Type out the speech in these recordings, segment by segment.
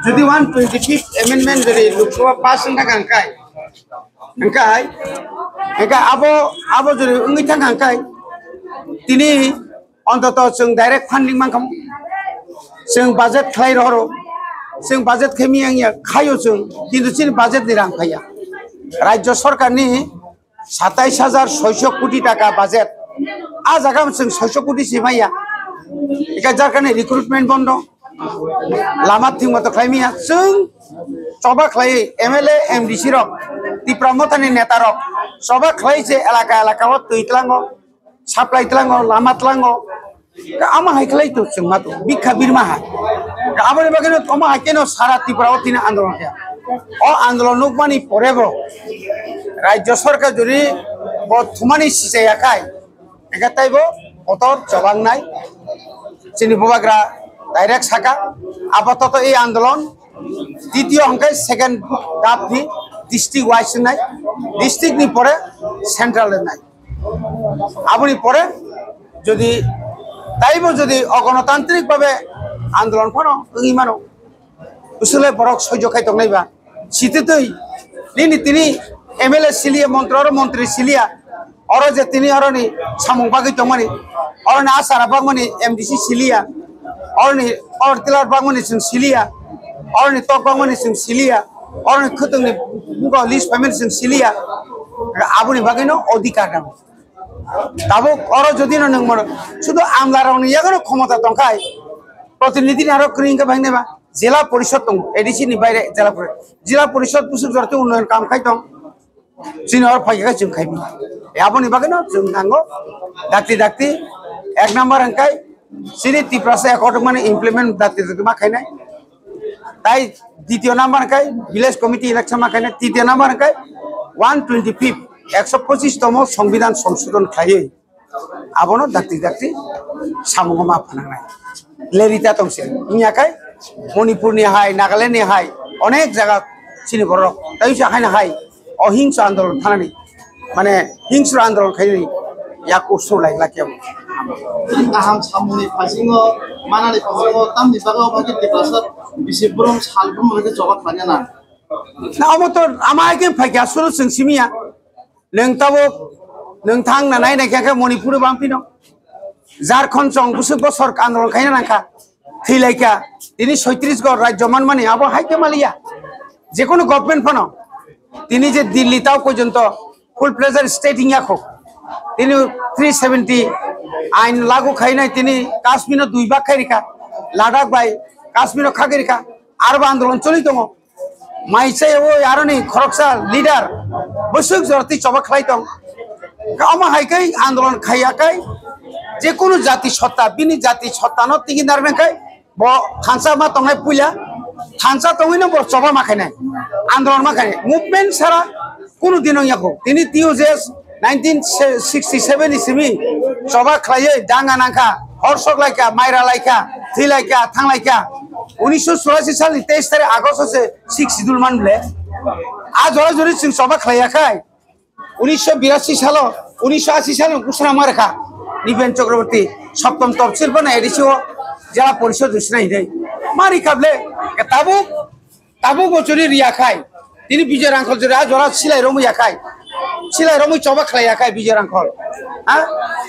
যদি 125th amendment dari Loksawa pass angkai abo jadi ungi angkai tini ontoto sing direct funding mangkam sing budget khai roro sing budget khemi yang ya khayo sing kintu sin budget dirang khaya rajya sarkar ni 27,600 কোটি টাকা budget আজ আগাম 600 কোটি সিমাইয়া একা যার কারণে recruitment বন্ধ লামা ঠিক মতো খাইমিয়া जों সবা খাই এমএলএ এমডিসি রক ত্রিপ্রামতানি নেতা রক সবা খাইছে এলাকা তুইতলাঙ্গ সাপ্লাই তলাঙ্গ লামা তলাঙ্গ আমা হাইখলাই তো जों মাতো বিখ্যা বীরমা আবরে বাগেনো তমা হাকেনো সারা ত্রিপুরাও তিন আন্দোলন ও আন্দোলন নুকমানি পরেব রাজ্য সরকার যদি বর্তমানে সিজায়াখাই এগাতাইব অতর জবাং নাই চিনি ববাগ্রা ডাইরেক্ট সাকা আপাতত এই আন্দোলন দ্বিতীয় অঙ্কায় সেকেন্ড দাপনি ডিস্ট্রিক্ট ওয়াইজ নাই ডিস্ট্রিক্ট নি পরে সেন্ট্রাল নাই আপনি পরে যদি তাইব যদি অগণতান্ত্রিক ভাবে আন্দোলন ফনো ইমানো উসুলে বরক সহ্য খাই তংনাইবা সিতেতই তিনি এমএলএ সিলিয়া মন্ত্রী সিলিয়া অর যে তিনি অরনি সামুং বাগৈ তংমানি অরনি আসারা বাগমানি এমডিসি সিলিয়া অরনি অরতিলার বাগমানি जों সিলিয়া অরনি তক বাগমানি जों সিলিয়া অরনি খতংনি বুগা লিস্ট পেমেন্ট जों সিলিয়া আবুনি বাগৈনো অধিকার দं তাবো অর যদি নং শুধু আমলারাवनि ইয়াগনো ক্ষমতা দंखाय প্রতিনিধি আরো ক্রিংকে ভাঙনেবা জেলা পরিষদ দं এডিসি नि বাইরে জেলা পরিষদ পুসুক জরতে উন্নয়ন কাম খাই দं চিনর ফাইকা जों খাইবি আপনি বাগৈনো जों নাঙ্গো ডাক্তি এক নাম্বার অঙ্কাই সিনি ত্রিপুরাসে একট মানে ইমপ্লিমেন্ট ডাক্তি মা খাইনাই তাই দ্বিতীয় নাম্বার অঙ্কাই ভিলেজ কমিটি ইলেকশন মা খাইনাই তৃতীয় নাম্বার অঙ্কাই 125 125তম সংবিধান সংশোধন খাইয়ে আবনো ডাক্তি সামুগমা ফানাংনাই লেরিতা তংসে ইয়াকাই মণিপুর নি হাই নাগাল্যান্ড নি হাই অনেক জায়গা চিনি বড় তাই জাখাইনা হাই অহিংস আন্দোলন থানানি মানে হিংস্র আন্দোলন খাইনি ইয়াকো সোলাই লাকিয়াম aham samuni phasingo manali phasingo tamni bago bagi diprasat bisibrum salbrum bagi jobat khanya na আমতো আমাকে ফাইকা সুরু जों সিমিয়া नोंताबो नोंथां ना नायनाय खायखा मणिपुर बांपिनो झारखंड सं बुसु बसर आंदोलन खायना नाखा थैलायखा তিনি 36 গড় রাজ্য মানমানি আবো হাইকে মালিয়া যে কোনো গভর্নমেন্ট ফনো তিনি যে দিল্লি তাও পর্যন্ত ফুল প্লেজার স্টেটিং ইয়াখো তিনি 370 আইন লাগু খাইনাই তিনি কাশ্মীর দুই ভাগ খাইরিখা লাদাখ বাই কাশ্মীর খাগিরিখা আরব আন্দোলন চলি দङ মাইসে ও আরনি খরকসা লিডার বসুক জরতি চবা খাই দং আমা হাইকাই আন্দোলন খাইয়াকাই যে কোনো জাতি সত্তা বিনি জাতি সত্তা ন তিগি নারনাকাই ব থানসা মা তংনাই পুইলা থানসা তংইনো ব চবা মাখাইনাই আন্দোলন মাখাইনাই মুভমেন্ট সারা কোনো দিন ইয়াকো তিনি টিউজেস 1967 ইসমি চবা খাইয়ে ডাঙ্গা নাখা হরসক লাইকা মাইরা লাইকা থিলাইকা থাংলাইকা 1984 সাল 23 তারিখ আগস্ট আছে 6 শিডিউল মানলে আজ ওরা যদি जों সবা খাইয়াখাই 1982 সাল 1980 সাল ঘোষণা মারখা নিবেন চক্রবর্তী সপ্তম তফসিল বনা এডিসিও জেলা পরিষদ ঘোষণাই দেই মারি কাবলে তাবু বছরি রিয়াখাই তিনি বিজয় রাঙ্খল জরা জরা সিলাই রমুই চবা খাইয়াখাই বিজয় রাঙ্খল হ্যাঁ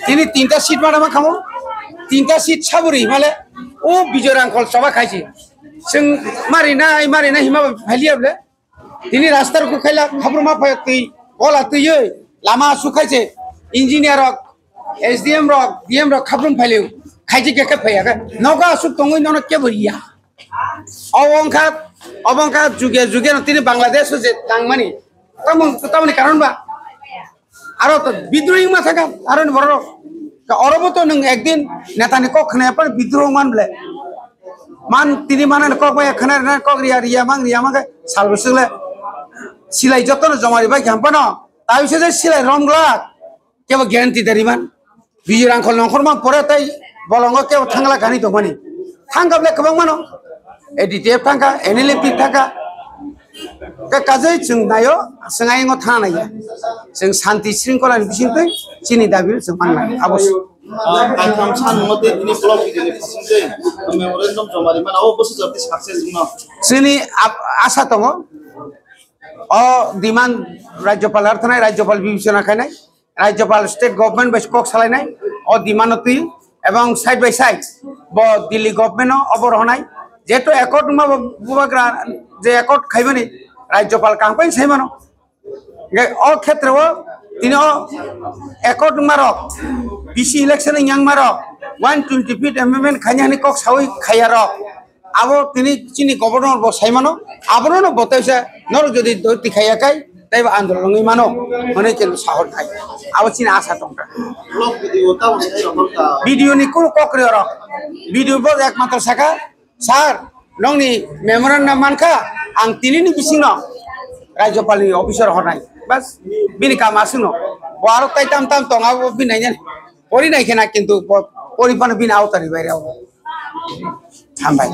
তিনি তিনটা সিট মারামা খামো তিনটা সিট সাবরি হিমালে ও বিজয় রাঙ্খল সবা খাইছে जों মারিনা হিমা ভালিয়াবলে তিনি রাস্তার কো খাইলা খবরমা ফায়তি বলা তুইয়ে লামা সুখাইছে ইঞ্জিনিয়ার রক এসডিএম রক ডিএম রক খবরম ফাইলেও খাইছে কে ফাইয়াকা নগা সুক তংই নন কে বইয়া অবংখা যুগে তিনি বাংলাদেশ যে তাংমানি তামনি কারণ বা আরো তো বিদ্রোহী মা থাকা আরো বড় অরবত নং একদিন নেতানি কক খানে পর বিদ্রোহ মানলে মান তিনি মানে কক খানে না কক রিয়া মাঙ্গে সালবসলে সিলাই যতন জমারি বাই খাম্পানো তাই যে সিলাই রংলা কেবল গ্যারান্টি দারিমান বিজয় রাঙ্খল নখরমা পরে তাই বলঙ্গ কেবল থাংলা গানি তো মানি থাঙ্গাবলে কবাং মানো এডিটিএফ থাঙ্গা এনএলএপি থাকা কাজै जों नायो जोंहायङाव थानाया जों शान्ति शृंखलानि बिथिंखै जोंनि दाबि जों माननाय आबश्यक Kaitham san ngote ini blog ini pasinte memorandum jomari mana oh bosi jati sukses no sini asa tongo o diman রাজ্যপাল থানায় রাজ্যপাল বিবেচনা খায় নাই রাজ্যপাল স্টেট গভর্নমেন্ট বেশ কক চালাই নাই ও দিমানতি এবং side by side Delhi government অবরহনায় যেহেতু একট বুবাগ্রা যে একট খাইবানি রাজ্যপাল কাহাই সাইমানো ও ক্ষেত্রেও তিনি একট মারক বিসি ইলেকশন ইয়াং মারক 120 ফিট এমএমএন খাইনি কক সাউই খাইয়ারক আবো তিনি চিনি গভর্নর বসাইমানো আবরণ বতাইছে নর যদি দৈতি খাইয়াকাই তাই আন্দোলন মানো মানে কিন্তু সাহস নাই আবো চিনি আশা টংটা blog video tahu saya rokok video নি কোন ককরে রক ভিডিও বল একমাত্র শাখা স্যার নংনি মেমোরেন্ডাম মানখা আং তিনিনি বিসিং রাজ্যপালনি অফিসার হনাই বাস বিনি কাম আসুন বড় তাই তাম তাম টঙাবো বিনাই জানি পরি নাই কেনা কিন্তু পরিপান বিনা আওতারি বাইরে থামবাই